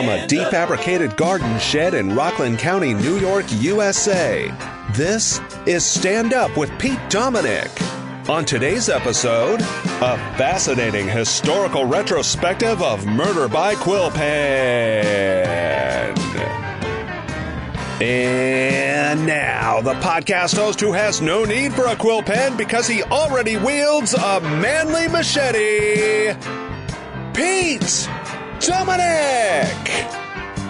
from a defabricated garden shed in Rockland County, New York, USA. This is Stand Up with Pete Dominick. On today's episode, a fascinating historical retrospective of murder by quill pen. And now, the podcast host who has no need for a quill pen because he already wields a manly machete, Pete Dominick!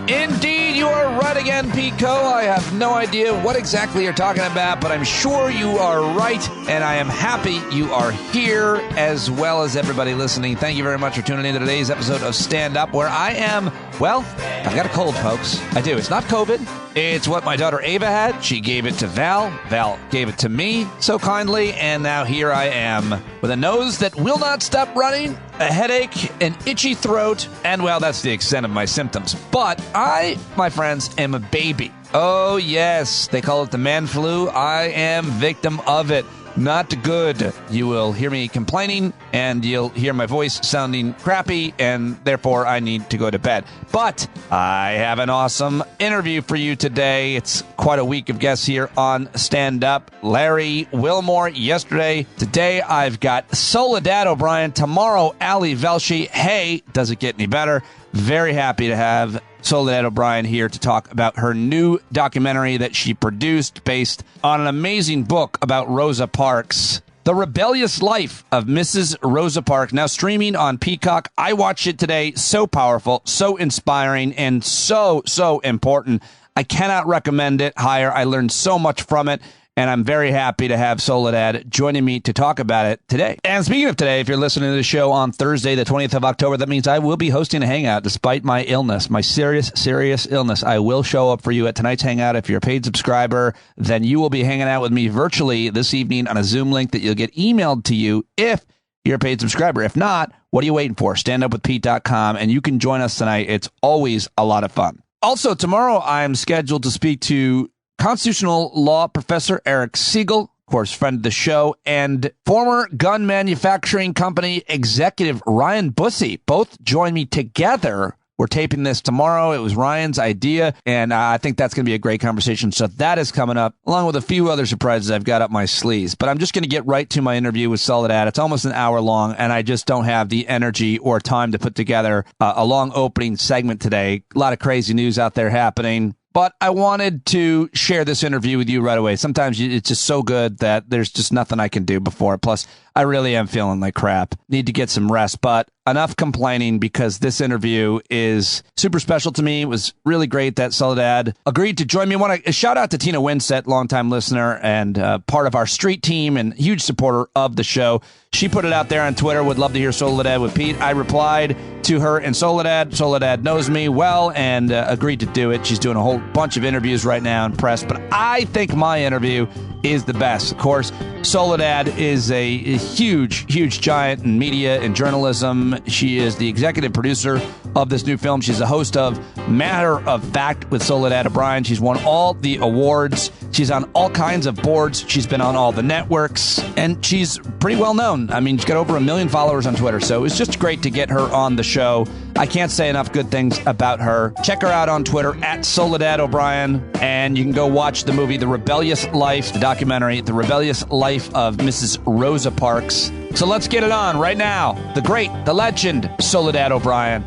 Indeed, you are right again, Pico. I have no idea what exactly you're talking about, but I'm sure you are right, and I am happy you are here, as well as everybody listening. Thank you very much for tuning in to today's episode of Stand Up, where I am, well, I've got a cold, folks. I do. It's not COVID. It's what my daughter Ava had. She gave it to Val. Val gave it to me so kindly, and now here I am with a nose that will not stop running, a headache, an itchy throat, and, well, that's the extent of my symptoms. But I, my friends, am a baby. Oh, yes, they call it the man flu. I am victim of it. Not good. You will hear me complaining, and you'll hear my voice sounding crappy, and therefore I need to go to bed. But I have an awesome interview for you today. It's quite a week of guests here on Stand Up. Larry Wilmore yesterday. Today I've got Soledad O'Brien. Tomorrow, Ali Velshi. Hey, does it get any better? Very happy to have Soledad O'Brien here to talk about her new documentary that she produced based on an amazing book about Rosa Parks, The Rebellious Life of Mrs. Rosa Parks, now streaming on Peacock. I watched it today. So powerful, so inspiring, and so important. I cannot recommend it higher. I learned so much from it. And I'm very happy to have Soledad joining me to talk about it today. And speaking of today, if you're listening to the show on Thursday, the 20th of October, that means I will be hosting a hangout despite my illness, my serious illness. I will show up for you at tonight's hangout. If you're a paid subscriber, then you will be hanging out with me virtually this evening on a Zoom link that you'll get emailed to you if you're a paid subscriber. If not, what are you waiting for? StandUpWithPete.com, and you can join us tonight. It's always a lot of fun. Also, tomorrow I'm scheduled to speak to constitutional law professor Eric Siegel, of course, friend of the show, and former gun manufacturing company executive Ryan Bussey. Both join me together. We're taping this tomorrow. It was Ryan's idea, and I think that's going to be a great conversation. So that is coming up, along with a few other surprises I've got up my sleeves. But I'm just going to get right to my interview with Soledad. It's almost an hour long, and I just don't have the energy or time to put together a long opening segment today. A lot of crazy news out there happening. But I wanted to share this interview with you right away. Sometimes it's just so good that there's just nothing I can do before. Plus, I really am feeling like crap. Need to get some rest. But enough complaining, because this interview is super special to me. It was really great that Soledad agreed to join me. I want to shout out to Tina Winsett, longtime listener and part of our street team and huge supporter of the show. She put it out there on Twitter, would love to hear Soledad with Pete. I replied to her and Soledad. Soledad knows me well and agreed to do it. She's doing a whole bunch of interviews right now in press, but I think my interview is the best. Of course, Soledad is a huge giant in media and journalism. She is the executive producer of this new film. She's the host of Matter of Fact with Soledad O'Brien. She's won all the awards. She's on all kinds of boards. She's been on all the networks, and she's pretty well known. I mean, she's got over 1 million followers on Twitter, so it's just great to get her on the show. I can't say enough good things about her. Check her out on Twitter at Soledad O'Brien, and you can go watch the movie The Rebellious Life, the documentary, The Rebellious Life of Mrs. Rosa Parks. So let's get it on right now. The great, the legend, Soledad O'Brien.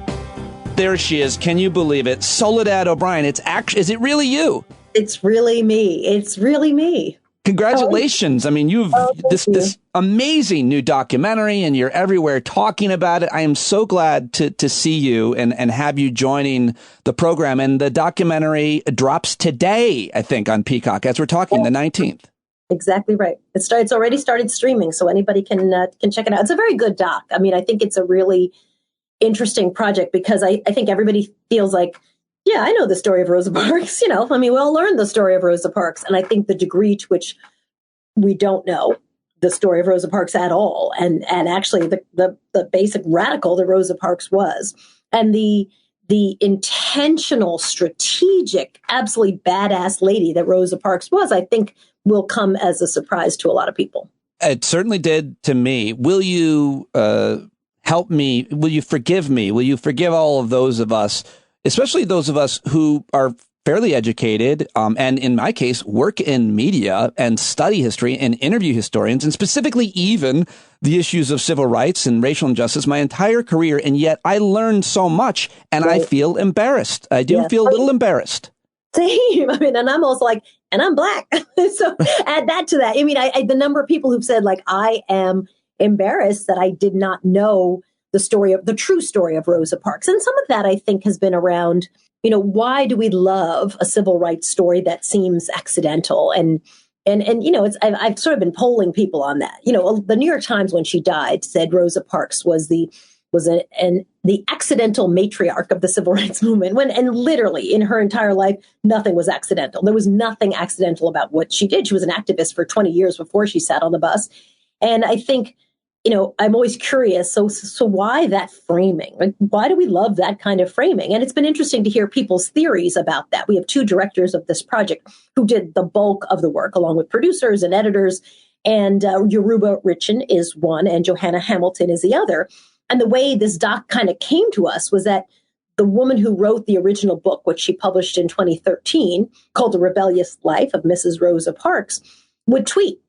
There she is. Can you believe it? Soledad O'Brien. Is it really you? It's really me. It's really me. Congratulations. I mean, you've this amazing new documentary, and you're everywhere talking about it. I am so glad to see you and have you joining the program. And the documentary drops today, I think, on Peacock as we're talking, the 19th. Exactly right. It's already started streaming, so anybody can check it out. It's a very good doc. I mean, I think it's a really interesting project because I think everybody feels like, yeah, I know the story of Rosa Parks. We all learned the story of Rosa Parks. And I think the degree to which we don't know the story of Rosa Parks at all, and actually the basic radical that Rosa Parks was, and the intentional, strategic, absolutely badass lady that Rosa Parks was, I think will come as a surprise to a lot of people. It certainly did to me. Will you help me? Will you forgive me? Will you forgive all of those of us especially those of us who are fairly educated, and in my case, work in media and study history and interview historians, and specifically even the issues of civil rights and racial injustice my entire career. And yet I learned so much, and I feel embarrassed. I do feel a little embarrassed. Same. I mean, and I'm also like, and I'm Black. So add that to that. I mean, the number of people who've said, like, I am embarrassed that I did not know the true story of Rosa Parks. And some of that, I think, has been around, why do we love a civil rights story that seems accidental? And I've sort of been polling people on that. The New York Times, when she died, said Rosa Parks was the accidental matriarch of the civil rights movement. And literally in her entire life, nothing was accidental. There was nothing accidental about what she did. She was an activist for 20 years before she sat on the bus. And I think, I'm always curious. So why that framing? Like, why do we love that kind of framing? And it's been interesting to hear people's theories about that. We have two directors of this project who did the bulk of the work, along with producers and editors. And Yoruba Richin is one, and Johanna Hamilton is the other. And the way this doc kind of came to us was that the woman who wrote the original book, which she published in 2013, called The Rebellious Life of Mrs. Rosa Parks, would tweet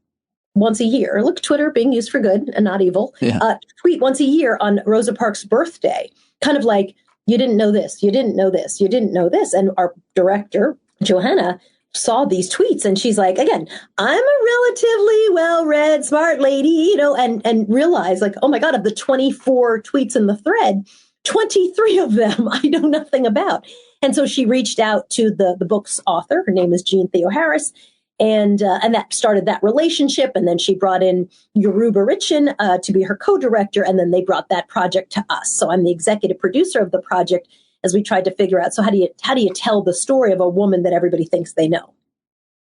once a year. Look, Twitter being used for good and not evil. Yeah. Tweet once a year on Rosa Parks' birthday, kind of like, you didn't know this, you didn't know this, you didn't know this. And our director, Johanna, saw these tweets, and she's like, again, I'm a relatively well-read, smart lady, and realized, like, oh my God, of the 24 tweets in the thread, 23 of them I know nothing about. And so she reached out to the book's author. Her name is Jean Theo Harris. And that started that relationship. And then she brought in Yoruba Richin to be her co-director. And then they brought that project to us. So I'm the executive producer of the project as we tried to figure out, so how do you tell the story of a woman that everybody thinks they know?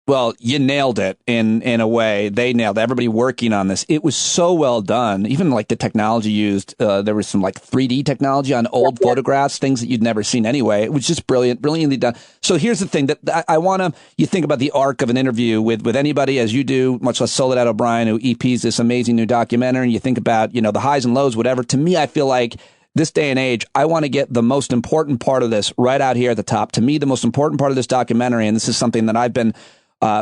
Well, you nailed it in a way. They nailed it. Everybody working on this. It was so well done. Even like the technology used, there was some like 3D technology on old photographs, things that you'd never seen anyway. It was just brilliantly done. So here's the thing that I want you think about the arc of an interview with anybody as you do, much less Soledad O'Brien, who EPs this amazing new documentary. And you think about, the highs and lows, whatever. To me, I feel like this day and age, I want to get the most important part of this right out here at the top. To me, the most important part of this documentary, and this is something that I've been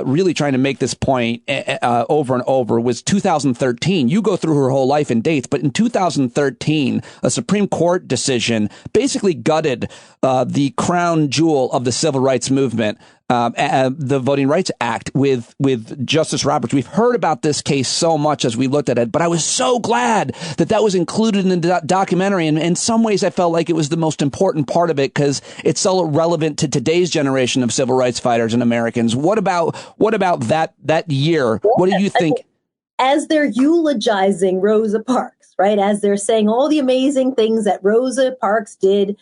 really trying to make this point over and over, was 2013. You go through her whole life in dates, but in 2013, a Supreme Court decision basically gutted the crown jewel of the civil rights movement, the Voting Rights Act with Justice Roberts. We've heard about this case so much as we looked at it, but I was so glad that was included in the documentary. And in some ways, I felt like it was the most important part of it because it's so relevant to today's generation of civil rights fighters and Americans. What about that year? What do you think? As they're eulogizing Rosa Parks, right? As they're saying all the amazing things that Rosa Parks did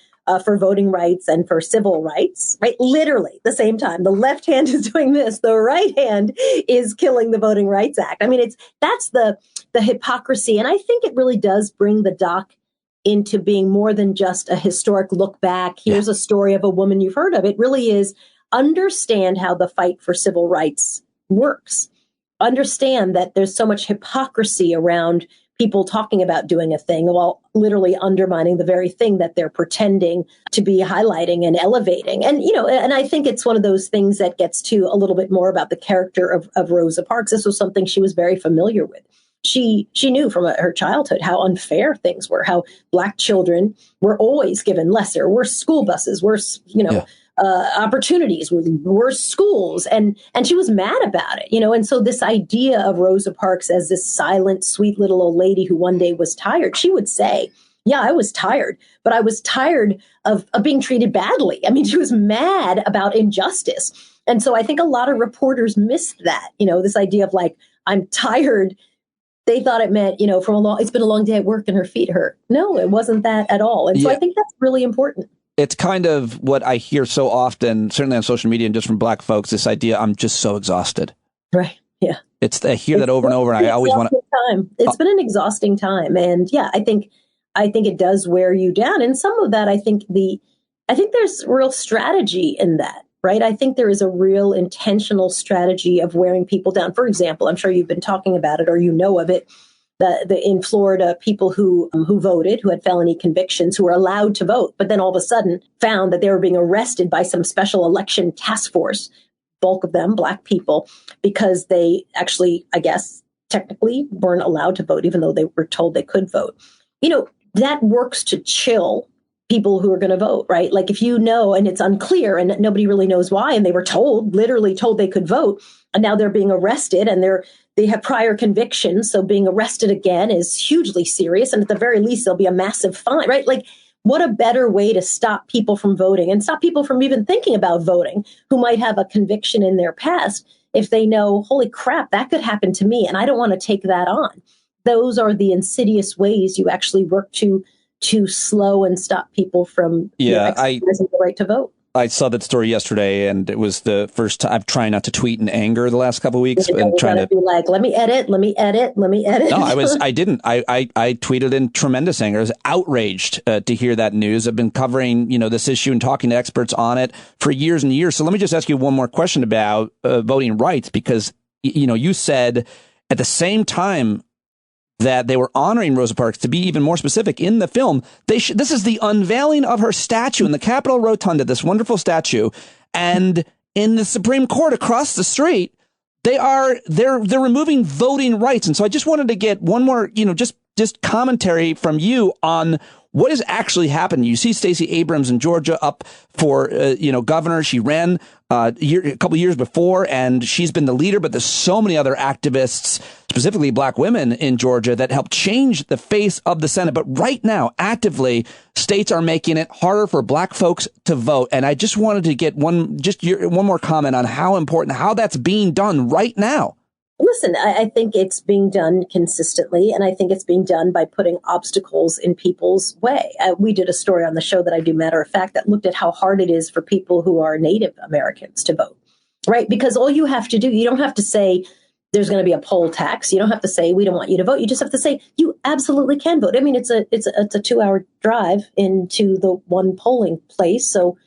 for voting rights and for civil rights, right? Literally the same time. The left hand is doing this. The right hand is killing the Voting Rights Act. I mean, that's the hypocrisy. And I think it really does bring the doc into being more than just a historic look back. Here's a story of a woman you've heard of. It really is understand how the fight for civil rights works. Understand that there's so much hypocrisy around people talking about doing a thing while literally undermining the very thing that they're pretending to be highlighting and elevating. And, and I think it's one of those things that gets to a little bit more about the character of Rosa Parks. This was something she was very familiar with. She knew from her childhood how unfair things were, how Black children were always given lesser, worse school buses, worse, opportunities, worse schools. And she was mad about it, and so this idea of Rosa Parks as this silent, sweet little old lady who one day was tired, she would say, yeah, I was tired, but I was tired of being treated badly. I mean, she was mad about injustice. And so I think a lot of reporters missed that, this idea of like, I'm tired. They thought it meant, it's been a long day at work and her feet hurt. No, it wasn't that at all. And so I think that's really important. It's kind of what I hear so often, certainly on social media and just from Black folks, this idea, I'm just so exhausted. Right. Yeah. I hear that over and over, and I always want to. It's been an exhausting time. And yeah, I think it does wear you down. And some of that, I think there's real strategy in that, right? I think there is a real intentional strategy of wearing people down. For example, I'm sure you've been talking about it or you know of it. in Florida, people who voted, who had felony convictions, who were allowed to vote, but then all of a sudden found that they were being arrested by some special election task force, bulk of them Black people, because they actually, I guess, technically weren't allowed to vote, even though they were told they could vote. That works to chill people who are going to vote, right? Like if you know, and it's unclear and nobody really knows why, and they were literally told they could vote, and now they're being arrested and they have prior convictions. So being arrested again is hugely serious. And at the very least, there'll be a massive fine, right? Like what a better way to stop people from voting and stop people from even thinking about voting who might have a conviction in their past if they know, holy crap, that could happen to me. And I don't want to take that on. Those are the insidious ways you actually work to slow and stop people from exercising the right to vote. I saw that story yesterday, and it was the first time. I'm trying not to tweet in anger the last couple of weeks, and trying to be like, let me edit. No, I didn't. I tweeted in tremendous anger. I was outraged to hear that news. I've been covering, this issue and talking to experts on it for years and years. So let me just ask you one more question about voting rights, because you said at the same time that they were honoring Rosa Parks, to be even more specific, in the film, this is the unveiling of her statue in the Capitol Rotunda, this wonderful statue, and in the Supreme Court across the street, they're removing voting rights. And so I just wanted to get one more, just commentary from you on what is actually happening. You see Stacey Abrams in Georgia up for, governor. She ran a couple of years before, and she's been the leader. But there's so many other activists, specifically Black women in Georgia, that helped change the face of the Senate. But right now, actively, states are making it harder for Black folks to vote. And I just wanted to get one more comment on how important, how that's being done right now. Listen, I think it's being done consistently, and I think it's being done by putting obstacles in people's way. We did a story on the show that I do, matter of fact, that looked at how hard it is for people who are Native Americans to vote, right? Because all you have to do, you don't have to say there's going to be a poll tax. You don't have to say we don't want you to vote. You just have to say you absolutely can vote. I mean, it's a 2-hour drive into the one polling place, so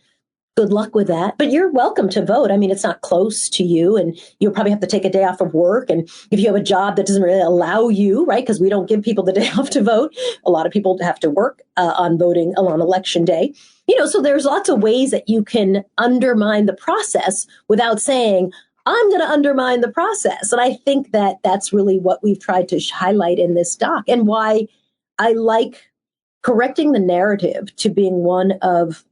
good luck with that. But you're welcome to vote. I mean, it's not close to you, and you'll probably have to take a day off of work. And if you have a job that doesn't really allow you, right, because we don't give people the day off to vote, a lot of people have to work on voting on election day. So there's lots of ways that you can undermine the process without saying, I'm going to undermine the process. And I think that that's really what we've tried to highlight in this doc, and why I like correcting the narrative to being one of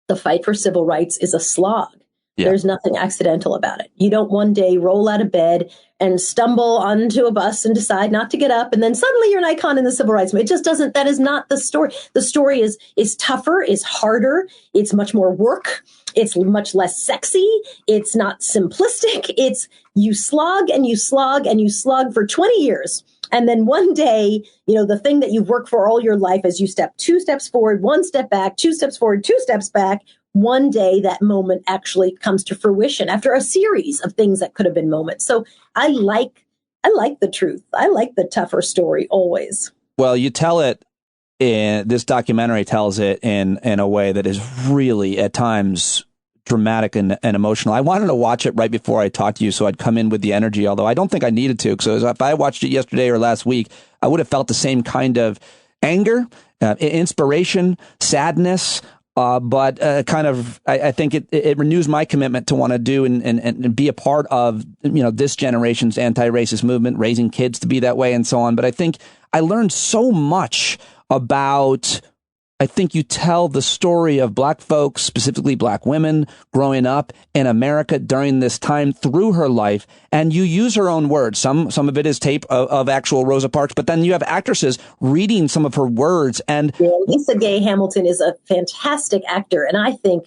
the fight for civil rights is a slog. Yeah. There's nothing accidental about it. You don't one day roll out of bed and stumble onto a bus and decide not to get up, and then suddenly you're an icon in the civil rights movement. It just doesn't. That is not the story. The story is tougher, is harder. It's much more work. It's much less sexy. It's not simplistic. It's you slog and you slog and you slog for 20 years. And then one day, the thing that you've worked for all your life, as you step 2 steps forward, 1 step back, 2 steps forward, 2 steps back, one day that moment actually comes to fruition after a series of things that could have been moments. So I like the truth. I like the tougher story always. Well, you tell it, this documentary tells it in a way that is really at times dramatic and emotional. I wanted to watch it right before I talked to you, so I'd come in with the energy, although I don't think I needed to. So if I watched it yesterday or last week, I would have felt the same kind of anger, inspiration, sadness, but I think it renews my commitment to want to do and be a part of, this generation's anti-racist movement, raising kids to be that way and so on. But I think I learned so much about, I think you tell the story of Black folks, specifically Black women, growing up in America during this time through her life, and you use her own words. Some of it is tape of actual Rosa Parks, but then you have actresses reading some of her words. And Lisa Gay Hamilton is a fantastic actor, and I think,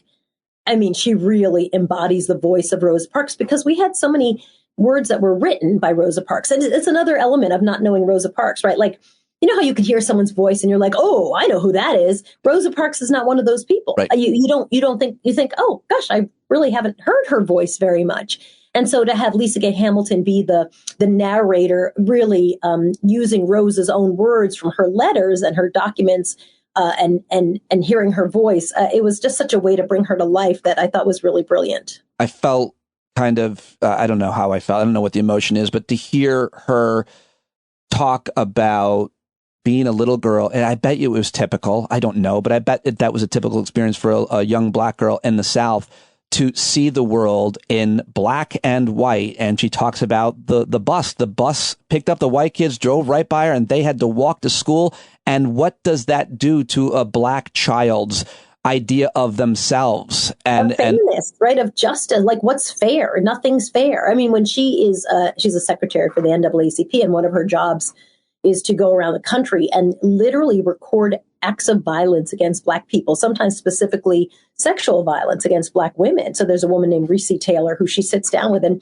she really embodies the voice of Rosa Parks, because we had so many words that were written by Rosa Parks, and it's another element of not knowing Rosa Parks, right? Like, you know how you could hear someone's voice and you're like, oh, I know who that is. Rosa Parks is not one of those people. Right. You think, oh gosh, I really haven't heard her voice very much. And so to have Lisa Gay Hamilton be the narrator, really using Rosa's own words from her letters and her documents, and hearing her voice, it was just such a way to bring her to life that I thought was really brilliant. I felt kind of, I don't know how I felt. I don't know what the emotion is, but to hear her talk about being a little girl, and I bet you it was typical. I don't know, but I bet that was a typical experience for a young black girl in the South to see the world in black and white. And she talks about the bus. The bus picked up the white kids, drove right by her, and they had to walk to school. And what does that do to a black child's idea of themselves? And right, of justice, like what's fair? Nothing's fair. I mean, when she's a secretary for the NAACP, and one of her jobs is to go around the country and literally record acts of violence against black people, sometimes specifically sexual violence against black women. So there's a woman named Reese Taylor who she sits down with. And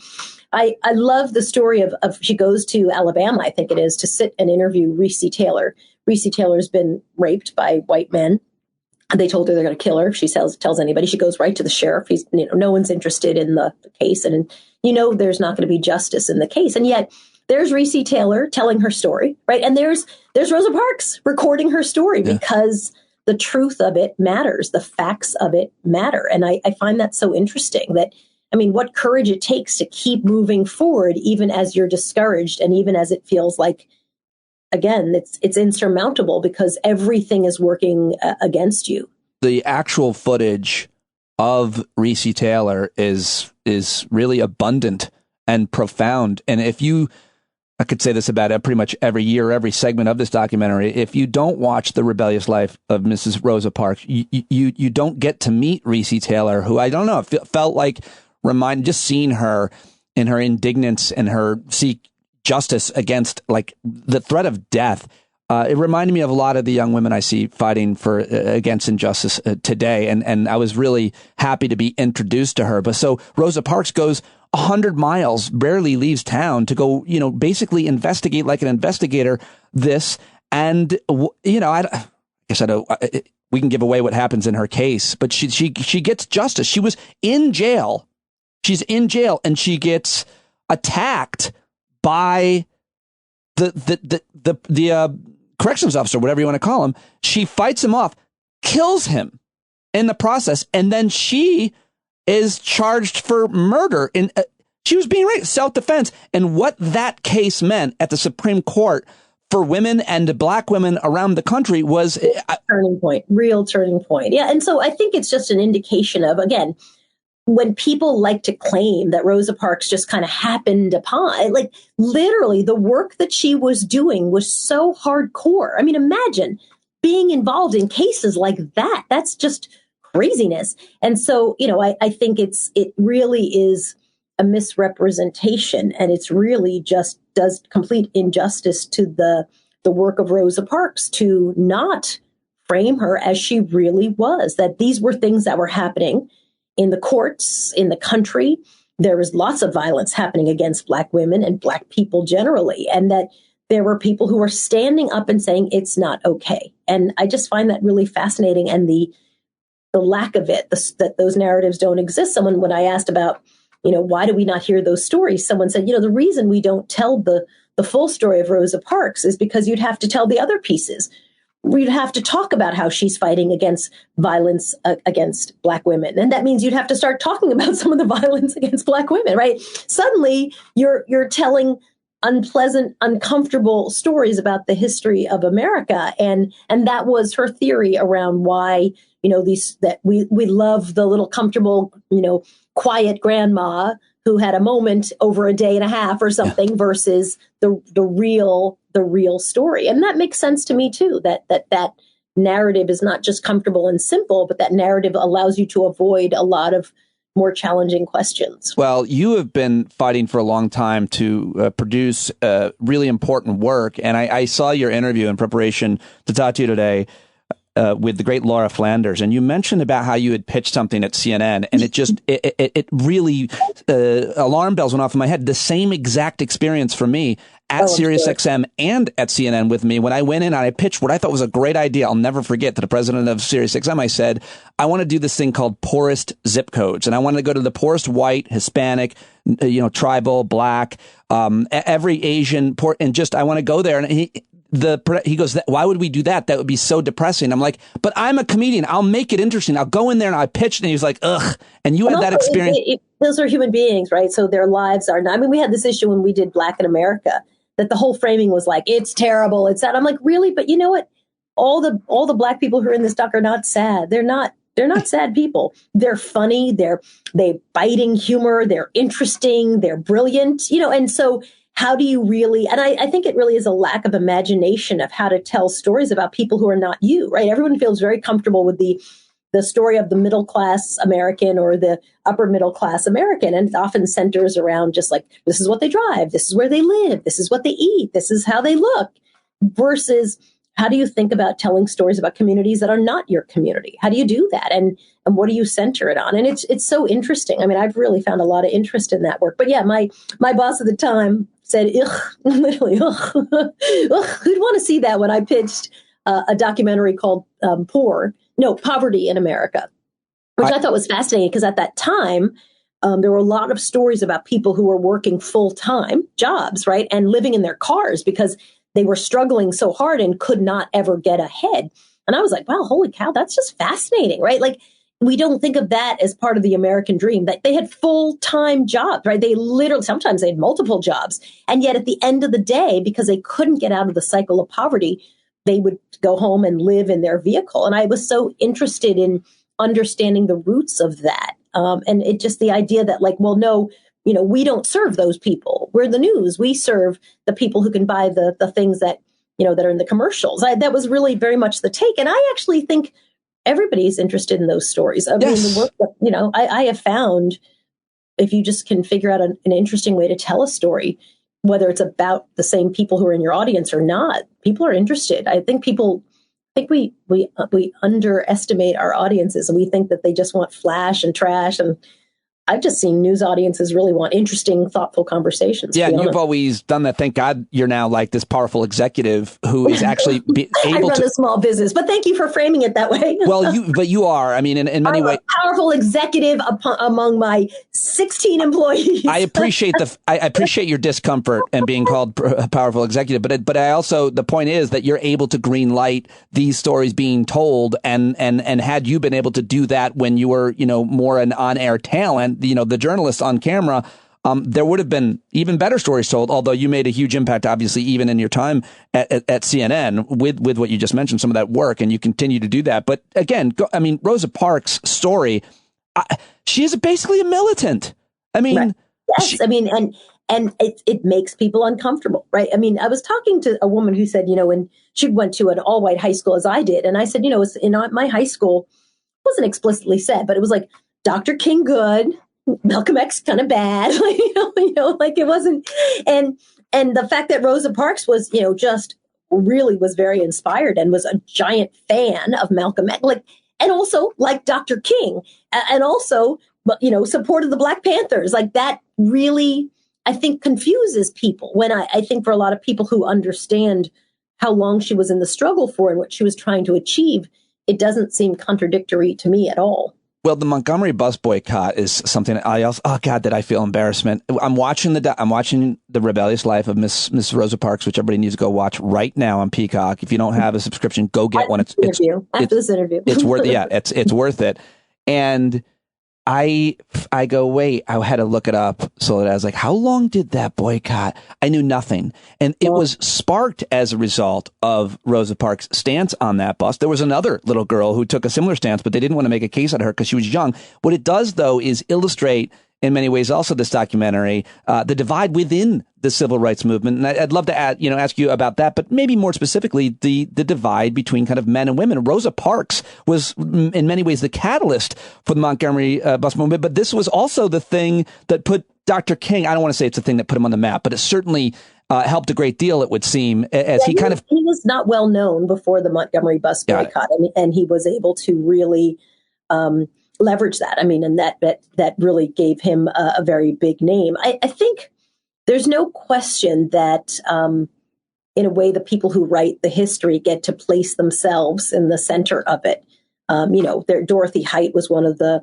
I love the story of she goes to Alabama, I think it is, to sit and interview Reese Taylor. Reese Taylor's been raped by white men. And they told her they're going to kill her if she tells anybody. She goes right to the sheriff. No one's interested in the case. And there's not going to be justice in the case. And yet there's Reese Taylor telling her story, right? And there's Rosa Parks recording her story because the truth of it matters. The facts of it matter. And I find that so interesting that, what courage it takes to keep moving forward, even as you're discouraged and even as it feels like, again, it's insurmountable because everything is working against you. The actual footage of Reese Taylor is really abundant and profound. And I could say this about pretty much every year, every segment of this documentary. If you don't watch The Rebellious Life of Mrs. Rosa Parks, you don't get to meet Reese Taylor, who I don't know, felt like just seeing her in her indignance and her seek justice against like the threat of death. It reminded me of a lot of the young women I see fighting for against injustice today. And I was really happy to be introduced to her. But so Rosa Parks goes 100 miles, barely leaves town to go, basically investigate like an investigator this. And, I guess we can give away what happens in her case, but she gets justice. She was in jail. She's in jail and she gets attacked by the corrections officer, whatever you want to call him. She fights him off, kills him in the process, and then she is charged for murder. She was being raped, self-defense. And what that case meant at the Supreme Court for women and black women around the country was a real turning point. Yeah. And so I think it's just an indication of, again, when people like to claim that Rosa Parks just kind of happened upon, like literally the work that she was doing was so hardcore. Imagine being involved in cases like that. That's just craziness. And so, I think it really is a misrepresentation, and it's really just does complete injustice to the work of Rosa Parks to not frame her as she really was, that these were things that were happening in the courts, in the country. There was lots of violence happening against black women and black people generally, and that there were people who were standing up and saying it's not okay. And I just find that really fascinating, and the lack of it, that those narratives don't exist. When I asked about, why do we not hear those stories? Someone said, the reason we don't tell the full story of Rosa Parks is because you'd have to tell the other pieces. We'd have to talk about how she's fighting against violence against black women. And that means you'd have to start talking about some of the violence against black women, right? Suddenly you're telling unpleasant, uncomfortable stories about the history of America. And that was her theory around why, we love the little comfortable, quiet grandma who had a moment over a day and a half or something versus the real story. And that makes sense to me too, that narrative is not just comfortable and simple, but that narrative allows you to avoid a lot of more challenging questions. Well, you have been fighting for a long time to produce really important work. And I saw your interview in preparation to talk to you today with the great Laura Flanders. And you mentioned about how you had pitched something at CNN, and it really alarm bells went off in my head. The same exact experience for me at SiriusXM and at CNN with me. When I went in and I pitched what I thought was a great idea, I'll never forget, to the president of SiriusXM, I said, I want to do this thing called poorest zip codes. And I wanted to go to the poorest white, Hispanic, tribal, black, every Asian, I want to go there. And he goes, why would we do that? That would be so depressing. I'm like, but I'm a comedian. I'll make it interesting. I'll go in there and I pitched, and he was like, ugh. And you had that experience. Those are human beings, right? So their lives are not. We had this issue when we did Black in America, that the whole framing was like, it's terrible, it's sad. I'm like, really? But you know what? All the Black people who are in this doc are not sad. They're not sad people. They're funny. They biting humor. They're interesting. They're brilliant. And so how do you really, and I think it really is a lack of imagination of how to tell stories about people who are not you, right? Everyone feels very comfortable with the story of the middle class American or the upper middle class American. And it often centers around just like, this is what they drive. This is where they live. This is what they eat. This is how they look, versus how do you think about telling stories about communities that are not your community? How do you do that? And what do you center it on? And it's so interesting. I mean, I've really found a lot of interest in that work. But yeah, my boss at the time said, ugh, literally, ugh, ugh, who'd want to see that when I pitched a documentary called Poverty in America, which I thought was fascinating because at that time, there were a lot of stories about people who were working full-time jobs, right? And living in their cars because they were struggling so hard and could not ever get ahead. And I was like, wow, holy cow, that's just fascinating, right? Like, we don't think of that as part of the American dream, that they had full-time jobs, right? They literally, sometimes they had multiple jobs. And yet at the end of the day, because they couldn't get out of the cycle of poverty, they would go home and live in their vehicle. And I was so interested in understanding the roots of that. And it just the idea that like, well, no, we don't serve those people. We're the news. We serve the people who can buy the things that, that are in the commercials. That was really very much the take. And I actually think everybody's interested in those stories. I mean, the work that, I have found, if you just can figure out an interesting way to tell a story, whether it's about the same people who are in your audience or not, people are interested. I think we underestimate our audiences, and we think that they just want flash and trash. And I've just seen news audiences really want interesting, thoughtful conversations. Yeah, and you've always done that. Thank God you're now like this powerful executive who is actually able to run a small business. But thank you for framing it that way. Well, you are. I mean, in many ways, a powerful executive among my 16 employees. I appreciate your discomfort and being called a powerful executive. But I also, the point is that you're able to green light these stories being told, and had you been able to do that when you were more an on-air talent, the journalist on camera, there would have been even better stories told, although you made a huge impact, obviously, even in your time at CNN with what you just mentioned, some of that work, and you continue to do that. But again, Rosa Parks' story, she is basically a militant. I mean, right. Yes, and it makes people uncomfortable, right? I mean, I was talking to a woman who said, when she went to an all-white high school as I did, and I said, in my high school, it wasn't explicitly said, but it was like Dr. King good, Malcolm X kind of bad, like it wasn't. And the fact that Rosa Parks was, just really was very inspired and was a giant fan of Malcolm X, and also like Dr. King, and also, supported the Black Panthers. Like that really, I think, confuses people when I think for a lot of people who understand how long she was in the struggle for and what she was trying to achieve, it doesn't seem contradictory to me at all. Well, the Montgomery bus boycott is something that that I feel embarrassment. I'm watching the Rebellious Life of Miss Rosa Parks, which everybody needs to go watch right now on Peacock. If you don't have a subscription, go get one. After this interview, it's worth it's worth it. And I go, wait, I had to look it up. So I was like, how long did that boycott? I knew nothing. And it was sparked as a result of Rosa Parks' stance on that bus. There was another little girl who took a similar stance, but they didn't want to make a case out of her because she was young. What it does, though, is illustrate in many ways also this documentary, the divide within the civil rights movement. And I'd love to ask you about that, but maybe more specifically, the divide between kind of men and women. Rosa Parks was in many ways the catalyst for the Montgomery bus movement, but this was also the thing that put Dr. King, I don't want to say it's the thing that put him on the map, but it certainly helped a great deal, it would seem, as he was not well known before the Montgomery bus boycott, and he was able to really leverage that. I mean, and that really gave him a very big name. I think there's no question that in a way, the people who write the history get to place themselves in the center of it. Dorothy Height was one of the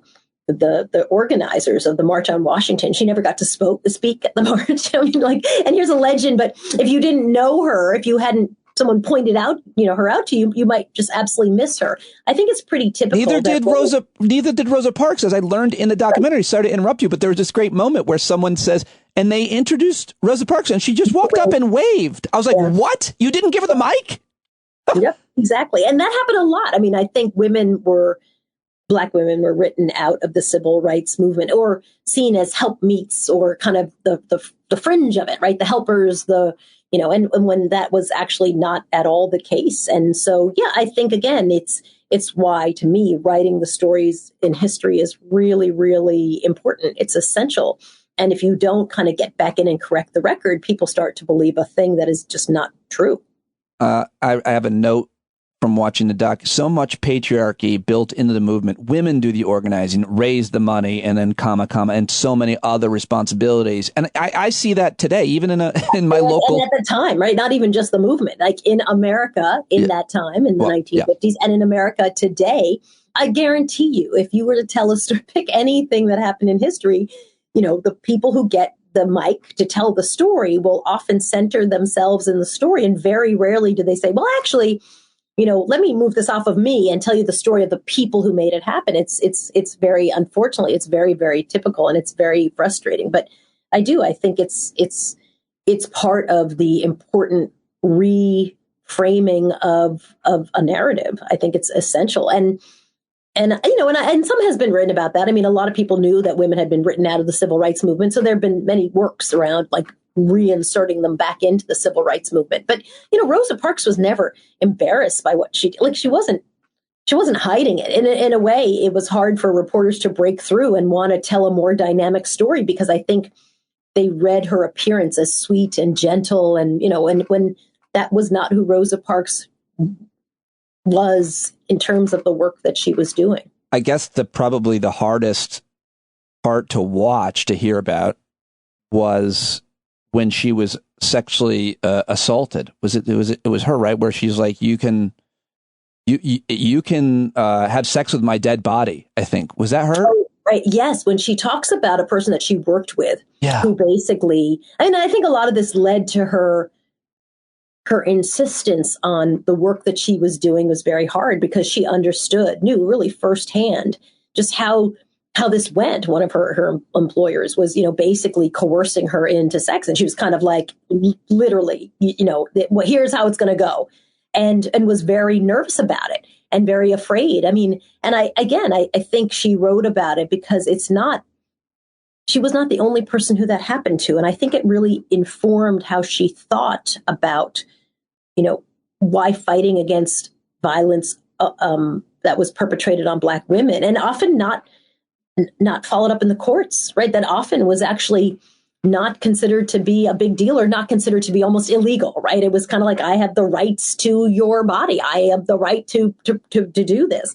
organizers of the March on Washington. She never got to speak at the march. I mean, and here's a legend, but if you didn't know her, if you hadn't someone pointed out, her out to you, you might just absolutely miss her. I think it's pretty typical. Neither did Rosa Parks, as I learned in the documentary. Sorry to interrupt you, but there was this great moment where someone says, and they introduced Rosa Parks, and she just walked up and waved. I was like, what? You didn't give her the mic? Yep, exactly. And that happened a lot. I mean, I think Black women were written out of the civil rights movement or seen as helpmeets or kind of the fringe of it, right? The helpers, and when that was actually not at all the case. And so, yeah, I think, again, it's why, to me, writing the stories in history is really, really important. It's essential. And if you don't kind of get back in and correct the record, people start to believe a thing that is just not true. I have a note from watching the doc. So much patriarchy built into the movement. Women do the organizing, raise the money, and then and so many other responsibilities. And I see that today, even in my local. And at the time, right? Not even just the movement. Like in America that time, in the 1950s, and in America today, I guarantee you, if you were to tell us to pick anything that happened in history, the people who get the mic to tell the story will often center themselves in the story. And very rarely do they say, well, actually, let me move this off of me and tell you the story of the people who made it happen. It's very, unfortunately, it's very, very typical, and it's very frustrating. But I think it's part of the important reframing of a narrative. I think it's essential. And some has been written about that. I mean, a lot of people knew that women had been written out of the civil rights movement. So there have been many works around like reinserting them back into the civil rights movement. But, Rosa Parks was never embarrassed by what she did. Like she wasn't hiding it. In a way, it was hard for reporters to break through and want to tell a more dynamic story, because I think they read her appearance as sweet and gentle. And, and when that was not who Rosa Parks was in terms of the work that she was doing. I guess probably the hardest part to watch, to hear about, was when she was sexually assaulted. It was her, right? Where she's like, you can have sex with my dead body, I think. Was that her? Oh, right. Yes. When she talks about a person that she worked with, who basically, and I think a lot of this led to her insistence on the work that she was doing was very hard, because she knew really firsthand just how this went. One of her employers was, basically coercing her into sex. And she was kind of like, literally, here's how it's going to go. And was very nervous about it and very afraid. I mean, and I think she wrote about it because she was not the only person who that happened to. And I think it really informed how she thought about, why fighting against violence that was perpetrated on Black women, and often not followed up in the courts, right? That often was actually not considered to be a big deal, or not considered to be almost illegal, right? It was kind of like, I have the rights to your body. I have the right to do this.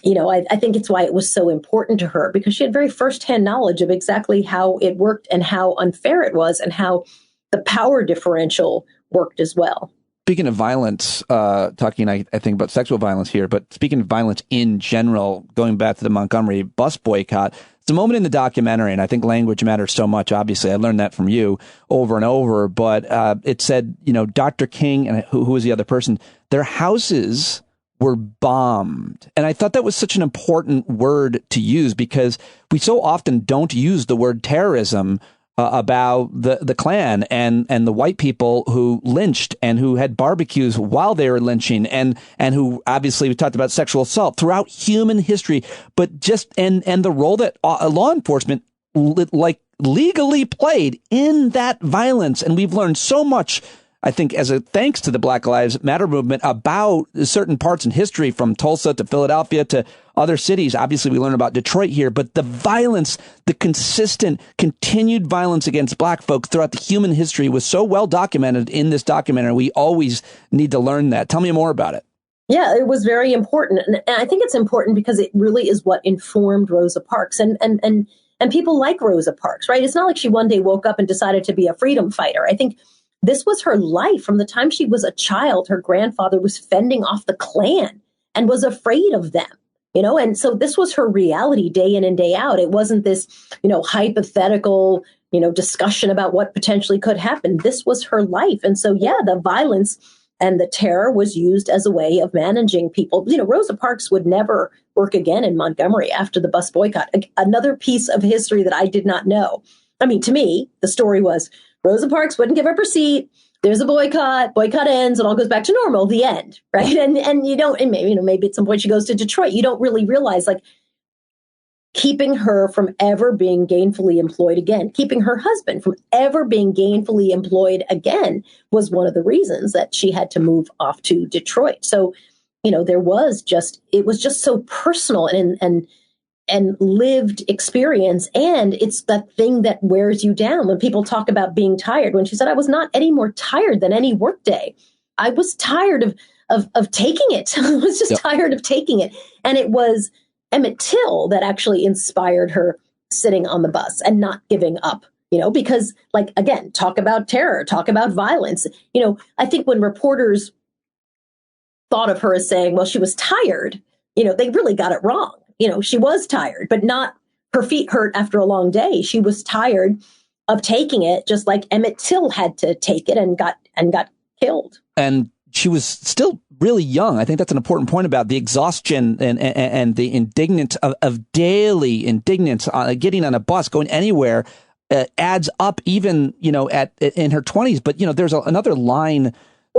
I think it's why it was so important to her, because she had very firsthand knowledge of exactly how it worked and how unfair it was, and how the power differential worked as well. Speaking of violence, talking, I think, about sexual violence here, but speaking of violence in general, going back to the Montgomery bus boycott, it's a moment in the documentary, and I think language matters so much. Obviously, I learned that from you over and over, but it said, Dr. King and who was the other person, their houses were bombed. And I thought that was such an important word to use, because we so often don't use the word terrorism about the Klan and the white people who lynched and who had barbecues while they were lynching, and who, obviously, we talked about sexual assault throughout human history, but just and the role that law enforcement legally played in that violence. And we've learned so much, I think, thanks to the Black Lives Matter movement, about certain parts in history, from Tulsa to Philadelphia to other cities. Obviously, we learn about Detroit here, but the violence, the consistent, continued violence against Black folk throughout the human history was so well documented in this documentary. We always need to learn that. Tell me more about it. Yeah, it was very important. And I think it's important because it really is what informed Rosa Parks and people like Rosa Parks, right? It's not like she one day woke up and decided to be a freedom fighter. I think this was her life. From the time she was a child, her grandfather was fending off the Klan and was afraid of them, and so this was her reality day in and day out. It wasn't this, hypothetical, discussion about what potentially could happen. This was her life. And so, the violence and the terror was used as a way of managing people. Rosa Parks would never work again in Montgomery after the bus boycott. Another piece of history that I did not know. I mean, to me, the story was Rosa Parks wouldn't give up her seat. There's a boycott ends, it all goes back to normal, the end, right? And you don't, and maybe at some point she goes to Detroit. You don't really realize, like, keeping her from ever being gainfully employed again, keeping her husband from ever being gainfully employed again was one of the reasons that she had to move off to Detroit. So, it was just so personal and lived experience. And it's that thing that wears you down. When people talk about being tired, when she said, I was not any more tired than any workday. I was tired of taking it. I was just tired of taking it. And it was Emmett Till that actually inspired her sitting on the bus and not giving up, because, like, again, talk about terror, talk about violence. I think when reporters thought of her as saying, well, she was tired, they really got it wrong. She was tired, but not her feet hurt after a long day. She was tired of taking it, just like Emmett Till had to take it and got killed. And she was still really young. I think that's an important point about the exhaustion and the indignance of daily indignance, getting on a bus, going anywhere, adds up even, in her 20s. But, there's another line.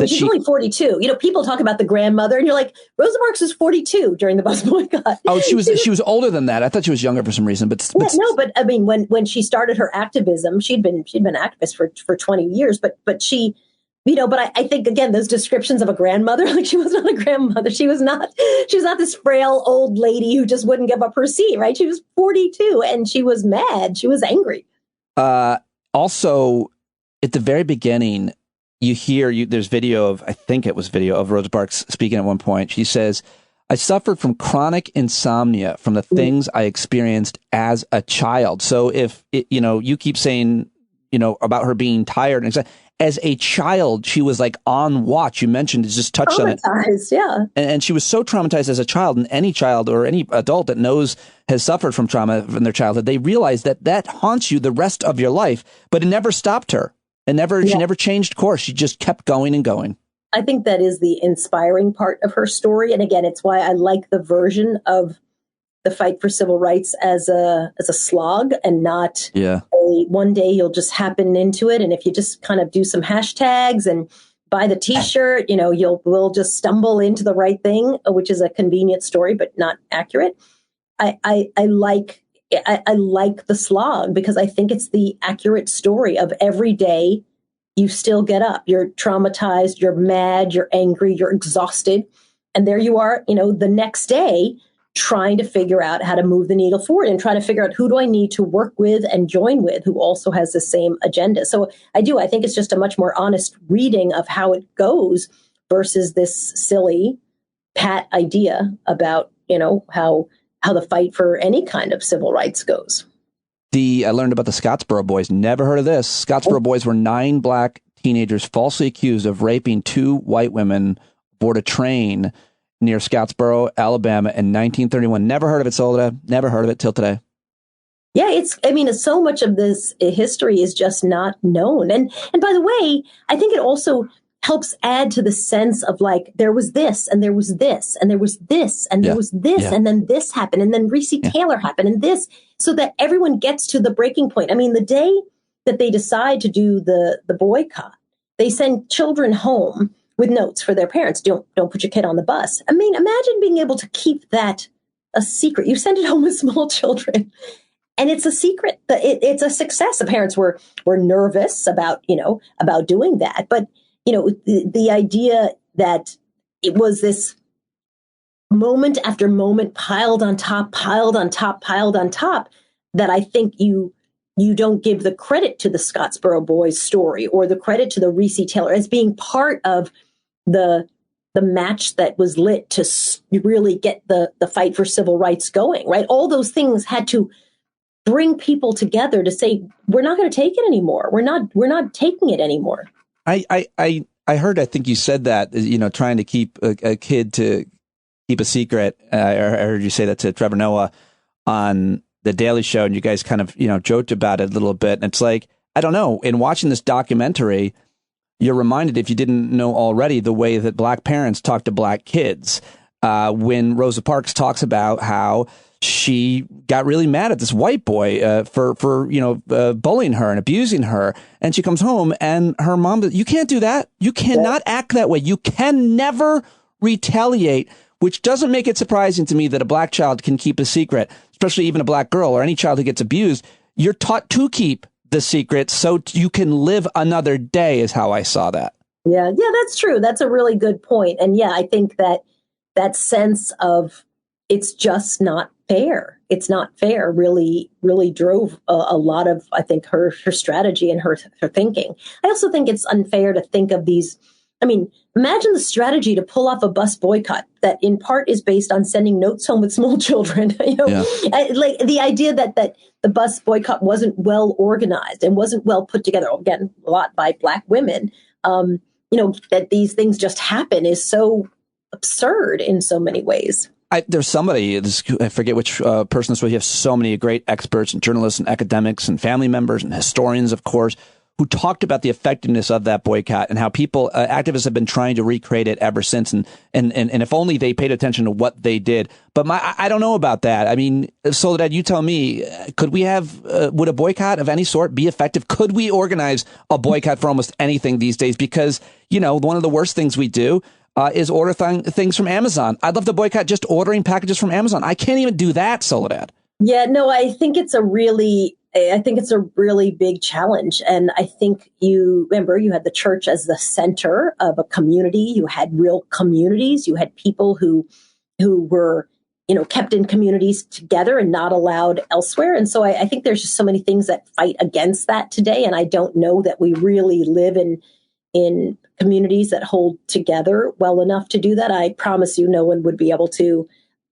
She's only 42. People talk about the grandmother, and you're like, Rosa Parks was 42 during the bus boycott. Oh, she was older than that. I thought she was younger for some reason. But I mean, when she started her activism, she'd been an activist for 20 years. But she, but I think, again, those descriptions of a grandmother, like, she was not a grandmother. She was not this frail old lady who just wouldn't give up her seat. Right? She was 42, and she was mad. She was angry. Also, at the very beginning, there's video of Rosa Parks speaking at one point. She says, I suffered from chronic insomnia from the things I experienced as a child. So if, you keep saying, about her being tired, and as a child, she was like on watch. You mentioned, it just touched on it. Yeah. And she was so traumatized as a child, and any child or any adult that has suffered from trauma in their childhood, they realize that haunts you the rest of your life, but it never stopped her. She never changed course. She just kept going and going. I think that is the inspiring part of her story. And again, it's why I like the version of the fight for civil rights as a slog, and not a one day you'll just happen into it. And if you just kind of do some hashtags and buy the T-shirt, we'll just stumble into the right thing, which is a convenient story, but not accurate. I like the slog because I think it's the accurate story of every day you still get up. You're traumatized, you're mad, you're angry, you're exhausted. And there you are, the next day trying to figure out how to move the needle forward and trying to figure out, who do I need to work with and join with who also has the same agenda. So I think it's just a much more honest reading of how it goes versus this silly pat idea about, how the fight for any kind of civil rights goes. I learned about the Scottsboro Boys. Never heard of this. Scottsboro Boys were 9 black teenagers falsely accused of raping 2 white women aboard a train near Scottsboro, Alabama in 1931. Never heard of it, Soledad. Never heard of it till today. Yeah, so much of this history is just not known. And by the way, I think it also helps add to the sense of, like, there was this, and there was this, and there was this, and there was this, and then this happened, and then Reese Taylor happened, and this, so that everyone gets to the breaking point. I mean, the day that they decide to do the boycott, they send children home with notes for their parents. Don't put your kid on the bus. I mean, imagine being able to keep that a secret. You send it home with small children, and it's a secret. It's a success. The parents were nervous about doing that, but the idea that it was this moment after moment piled on top, that I think you don't give the credit to the Scottsboro Boys story or the credit to the Reese Taylor as being part of the match that was lit to really get the fight for civil rights going, right? All those things had to bring people together to say, we're not going to take it anymore. We're not taking it anymore. I heard, I think you said that, trying to keep a kid to keep a secret. I heard you say that to Trevor Noah on The Daily Show, and you guys kind of, joked about it a little bit. And it's like, I don't know, in watching this documentary, you're reminded, if you didn't know already, the way that black parents talk to black kids. When Rosa Parks talks about how she got really mad at this white boy for bullying her and abusing her. And she comes home and her mom, you can't do that. You cannot act that way. You can never retaliate, which doesn't make it surprising to me that a black child can keep a secret, especially even a black girl or any child who gets abused. You're taught to keep the secret so you can live another day is how I saw that. Yeah, that's true. That's a really good point. And yeah, I think that sense of it's just not fair. It's not fair really drove a lot of, I think, her strategy and her thinking. I also think it's unfair to think of these. I mean, imagine the strategy to pull off a bus boycott that in part is based on sending notes home with small children. Like the idea that the bus boycott wasn't well organized and wasn't well put together, again, a lot by Black women, that these things just happen is so absurd in so many ways. There's somebody, I forget which person this was. You have so many great experts and journalists and academics and family members and historians, of course, who talked about the effectiveness of that boycott and how people, activists have been trying to recreate it ever since. And if only they paid attention to what they did. But I don't know about that. I mean, Soledad, you tell me, would a boycott of any sort be effective? Could we organize a boycott for almost anything these days? Because, one of the worst things we do is order things from Amazon. I'd love to boycott just ordering packages from Amazon. I can't even do that, Soledad. Yeah, no, I think it's a really big challenge. And I think you had the church as the center of a community. You had real communities. You had people who were, kept in communities together and not allowed elsewhere. And so I think there's just so many things that fight against that today. And I don't know that we really live in communities that hold together well enough to do that. I promise you no one would be able to.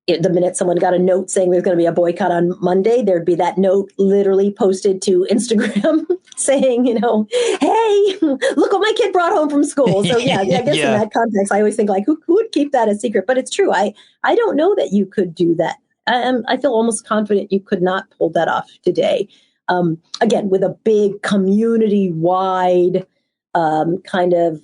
The minute someone got a note saying there's going to be a boycott on Monday, there'd be that note literally posted to Instagram saying, hey, look what my kid brought home from school. So yeah, I guess in that context, I always think like, who would keep that a secret? But it's true. I don't know that you could do that. I feel almost confident you could not pull that off today. Again, with a big community-wide kind of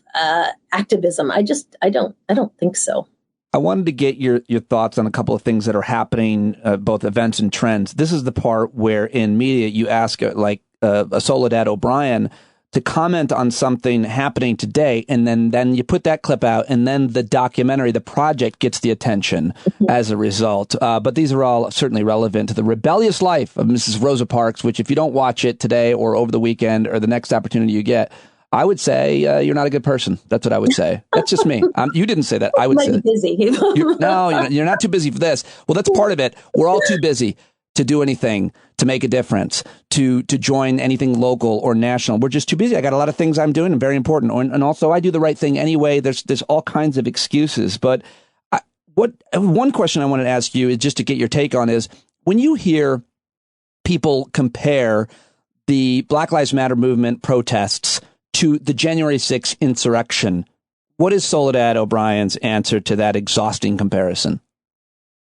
activism. I don't think so. I wanted to get your thoughts on a couple of things that are happening, both events and trends. This is the part where in media you ask a Soledad O'Brien to comment on something happening today, and then you put that clip out, and then the documentary, the project, gets the attention as a result. But these are all certainly relevant to the rebellious life of Mrs. Rosa Parks, which if you don't watch it today or over the weekend or the next opportunity you get, I would say you're not a good person. That's what I would say. That's just me. You didn't say that. I would say busy. You're not too busy for this. Well, that's part of it. We're all too busy to do anything, to make a difference, to join anything local or national. We're just too busy. I got a lot of things I'm doing and very important. And also I do the right thing anyway. There's all kinds of excuses. But one question I wanted to ask you is just to get your take on is when you hear people compare the Black Lives Matter movement protests to the January 6th insurrection, what is Soledad O'Brien's answer to that exhausting comparison?